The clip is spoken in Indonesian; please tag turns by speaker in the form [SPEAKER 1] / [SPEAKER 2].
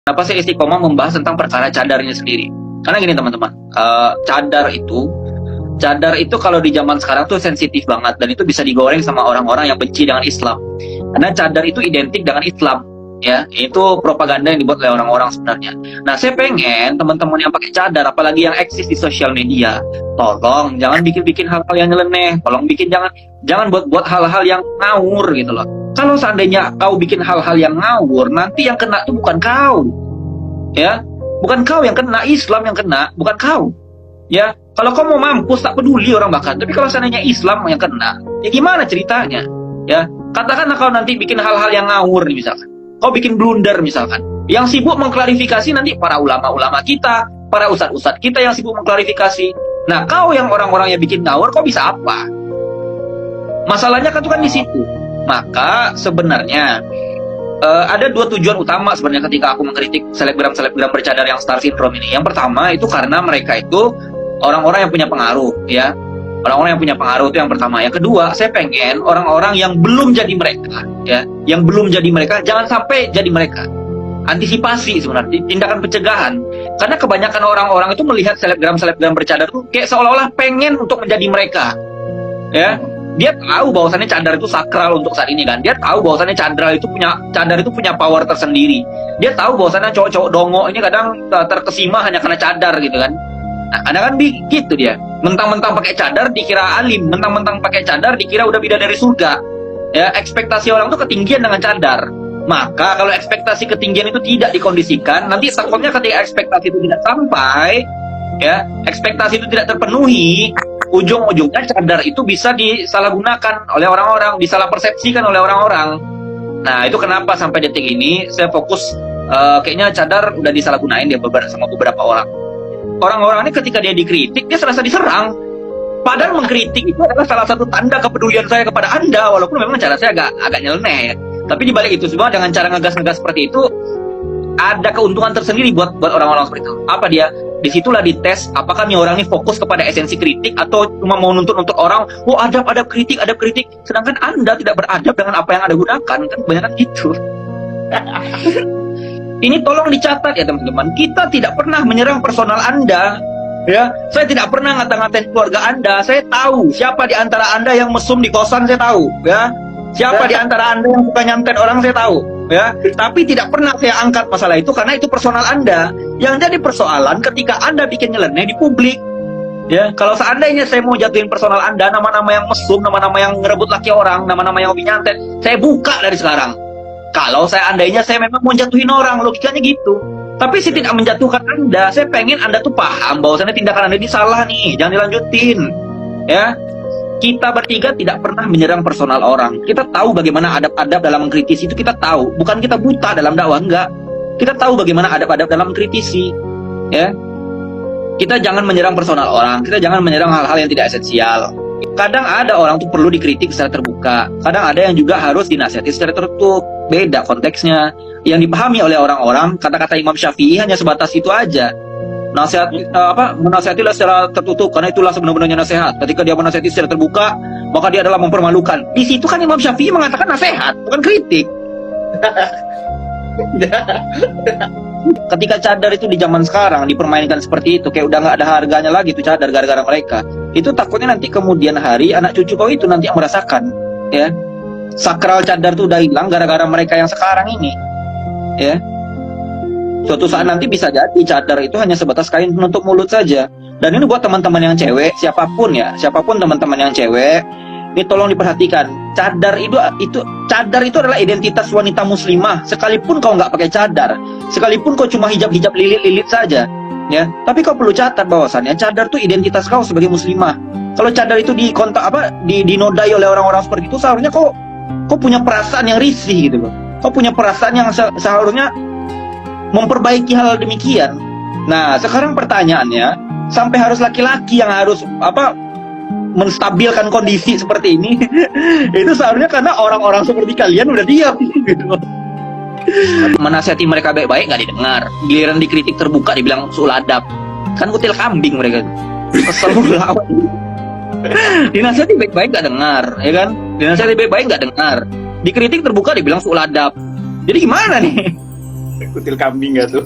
[SPEAKER 1] Kenapa saya istiqomah membahas tentang perkara cadarnya sendiri? Karena gini teman-teman, cadar itu kalau di zaman sekarang tuh sensitif banget, dan itu bisa digoreng sama orang-orang yang benci dengan Islam. Karena cadar itu identik dengan Islam, ya, itu propaganda yang dibuat oleh orang-orang sebenarnya. Nah, saya pengen teman-teman yang pakai cadar, apalagi yang eksis di sosial media, tolong jangan bikin-bikin hal-hal yang nyeleneh, tolong jangan buat hal-hal yang ngawur gitu loh. Kalau seandainya kau bikin hal-hal yang ngawur, nanti yang kena itu bukan kau, ya, bukan kau yang kena, Islam yang kena, bukan kau, ya. Kalau kau mau mampus tak peduli orang bahkan, tapi kalau seandainya Islam yang kena, ya gimana ceritanya, ya? Katakanlah kau nanti bikin hal-hal yang ngawur nih, misalkan, kau bikin blunder misalkan, yang sibuk mengklarifikasi nanti para ulama-ulama kita, para ustadz-ustadz kita yang sibuk mengklarifikasi. Nah, kau yang orang-orang yang bikin ngawur, kau bisa apa? Masalahnya kan itu kan di situ. Maka sebenarnya ada dua tujuan utama sebenarnya ketika aku mengkritik selebgram bercadar yang star syndrome ini. Yang pertama itu karena mereka itu orang-orang yang punya pengaruh, ya. Orang-orang yang punya pengaruh itu yang pertama. Yang kedua, saya pengen orang-orang yang belum jadi mereka, ya, yang belum jadi mereka jangan sampai jadi mereka. Antisipasi sebenarnya, tindakan pencegahan. Karena kebanyakan orang-orang itu melihat selebgram bercadar itu kayak seolah-olah pengen untuk menjadi mereka, ya. Dia tahu bahwasannya cadar itu sakral untuk saat ini kan. Dia tahu bahwasannya cadar itu punya power tersendiri. Dia tahu bahwasannya cowok-cowok dongo ini kadang terkesima hanya karena cadar gitu kan. Nah, kadang kan begitu dia. Mentang-mentang pakai cadar dikira alim, mentang-mentang pakai cadar dikira udah bidadari surga. Ya, ekspektasi orang tuh ketinggian dengan cadar. Maka kalau ekspektasi ketinggian itu tidak dikondisikan, nanti takutnya ketika ekspektasi itu tidak sampai, ya, ekspektasi itu tidak terpenuhi, ujung-ujungnya cadar itu bisa disalahgunakan oleh orang-orang, disalahpersepsikan oleh orang-orang. Nah, itu kenapa sampai detik ini saya fokus, kayaknya cadar udah disalahgunain dia sama beberapa orang. Orang-orang ini ketika dia dikritik, dia serasa diserang. Padahal mengkritik itu adalah salah satu tanda kepedulian saya kepada Anda, walaupun memang cara saya agak nyeleneh, ya. Tapi di balik itu semua, dengan cara ngegas-ngegas seperti itu, ada keuntungan tersendiri buat orang-orang seperti itu. Apa dia? Disitulah dites apakah nih orang ini fokus kepada esensi kritik atau cuma mau nuntut orang, oh adab kritik, sedangkan Anda tidak beradab dengan apa yang Anda gunakan, kan kebanyakan gitu. Ini tolong dicatat ya teman-teman, kita tidak pernah menyerang personal Anda, ya. Saya tidak pernah ngata-ngatain keluarga Anda. Saya tahu siapa di antara Anda yang mesum di kosan, saya tahu, ya. Siapa di antara Anda yang suka nyantet orang, saya tahu, ya. Tapi tidak pernah saya angkat masalah itu karena itu personal Anda. Yang jadi persoalan ketika Anda bikin nyeleneh di publik, ya. Kalau seandainya saya mau jatuhin personal Anda, nama-nama yang mesum, nama-nama yang ngerebut laki orang, nama-nama yang hobi nyantet, saya buka dari sekarang. Kalau seandainya saya memang mau jatuhin orang, logikanya gitu. Tapi saya tidak menjatuhkan Anda. Saya pengen Anda tuh paham bahwasannya tindakan Anda ini salah nih, jangan dilanjutin, ya. Kita bertiga tidak pernah menyerang personal orang. Kita tahu bagaimana adab-adab dalam mengkritisi itu, kita tahu. Bukan kita buta dalam dakwah, enggak. Kita tahu bagaimana adab-adab dalam mengkritisi, ya. Kita jangan menyerang personal orang. Kita jangan menyerang hal-hal yang tidak esensial. Kadang ada orang tuh perlu dikritik secara terbuka. Kadang ada yang juga harus dinasihati secara tertutup. Beda konteksnya. Yang dipahami oleh orang-orang, kata-kata Imam Syafi'i hanya sebatas itu aja. Menasihatilah secara tertutup karena itulah sebenarnya nasihat. Ketika dia menasihati secara terbuka, maka dia adalah mempermalukan. Di situ kan Imam Syafi'i mengatakan nasihat, bukan kritik. Ketika cadar itu di zaman sekarang dipermainkan seperti itu, kayak udah nggak ada harganya lagi tuh cadar gara-gara mereka. Itu takutnya nanti kemudian hari anak cucu kau itu nanti yang merasakan, ya. Sakral cadar tuh udah hilang gara-gara mereka yang sekarang ini, ya. Suatu saat nanti bisa jadi cadar itu hanya sebatas kain penutup mulut saja. Dan ini buat teman-teman yang cewek, siapapun teman-teman yang cewek, ini tolong diperhatikan. Cadar itu adalah identitas wanita muslimah. Sekalipun kau nggak pakai cadar, sekalipun kau cuma hijab lilit-lilit saja, ya. Tapi kau perlu catat bahwasannya cadar itu identitas kau sebagai muslimah. Kalau cadar itu dinodai oleh orang-orang seperti itu, seharusnya kau punya perasaan yang risih gitu loh. Kau punya perasaan yang seharusnya memperbaiki hal demikian. Nah, sekarang pertanyaannya, sampai harus laki-laki yang harus menstabilkan kondisi seperti ini? Itu seharusnya karena orang-orang seperti kalian udah diam gitu. Menasihati mereka baik-baik nggak didengar, giliran dikritik terbuka dibilang suul adab. Kan kutil kambing mereka. Kesel banget. Dinasihati baik-baik nggak dengar, ya kan? Dinasihati baik-baik nggak dengar, dikritik terbuka dibilang suul adab. Jadi gimana nih?
[SPEAKER 2] Kutil kambing gak tuh?